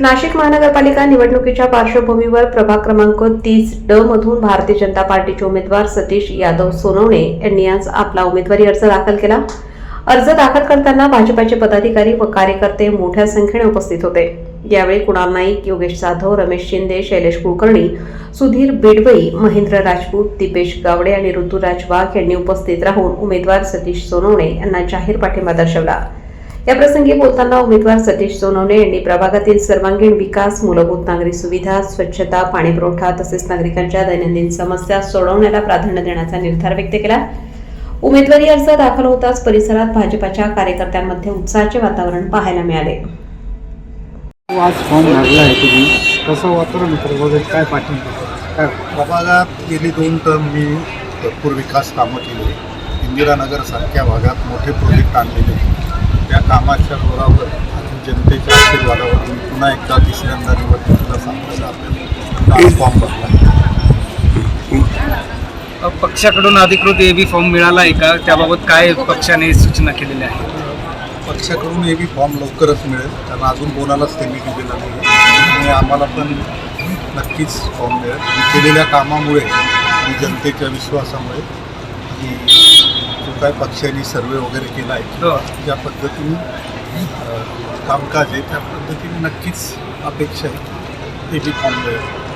नाशिक महानगरपालिका निवडणुकीच्या पार्श्वभूमीवर प्रभाग क्रमांक 30 ड मधून भारतीय जनता पार्टीचे उमेदवार सतीश यादव सोनवणे यांनी आज आपला उमेदवारी अर्ज दाखल केला। अर्ज दाखल करताना भाजपाचे पदाधिकारी व कार्यकर्ते मोठ्या संख्येने उपस्थित होते। यावेळी कुणाल नाईक, योगेश जाधव, रमेश शिंदे, शैलेश कुलकर्णी, सुधीर बिडवई, महेंद्र राजपूत, दीपेश गावडे आणि ऋतुराज वाघ यांनी उपस्थित राहून उमेदवार सतीश सोनवणे यांना जाहीर पाठिंबा दर्शवला। या प्रसंगी बोलताना उमेदवार सतीश सोनवणे यांनी प्रभागातील सर्वांगीण विकास, मूलभूत नागरी सुविधा, स्वच्छता, पाणीपुरवठा तसेच नागरिकांच्या दैनंदिन समस्या सोडवण्याला प्राधान्य देण्याचा निर्धार व्यक्त केला। उमेदवारी अर्ज दाखल होताच परिसरात भाजपाच्या कार्यकर्त्यांमध्ये उत्साहाचे वातावरण पाहायला मिळाले। आज फॉर्म भरला आहे तुम्ही, कसं वातावरण वगैरे काय पाठिंबा? प्रभागात गेली 2 टर्म मी भरपूर विकास कामं केली। इंदिरानगर सारख्या भागात मोठे प्रोजेक्ट आणलेले, त्या कामाच्या जोरावर आणि जनतेच्या आशीर्वादावर मी पुन्हा एकदा तिसऱ्यांदा निवडणुकीला सामोरं फॉर्म भरला। पक्षाकडून अधिकृत एबी फॉर्म मिळाला आहे का? त्याबाबत काय पक्षाने सूचना केलेल्या आहे? पक्षाकडून एबी फॉर्म लवकरच मिळेल, कारण अजून कोणालाच त्यांनी दिलेला नाही आणि आम्हाला पण नक्कीच फॉर्म मिळेल। मी केलेल्या कामामुळे आणि जनतेच्या विश्वासामुळे आणि जो काय पक्षाने सर्वे वगैरे केला आहे ज्या पद्धतीने कामकाज आहे त्या पद्धतीने नक्कीच अपेक्षा आहे एबी फॉर्म मिळेल।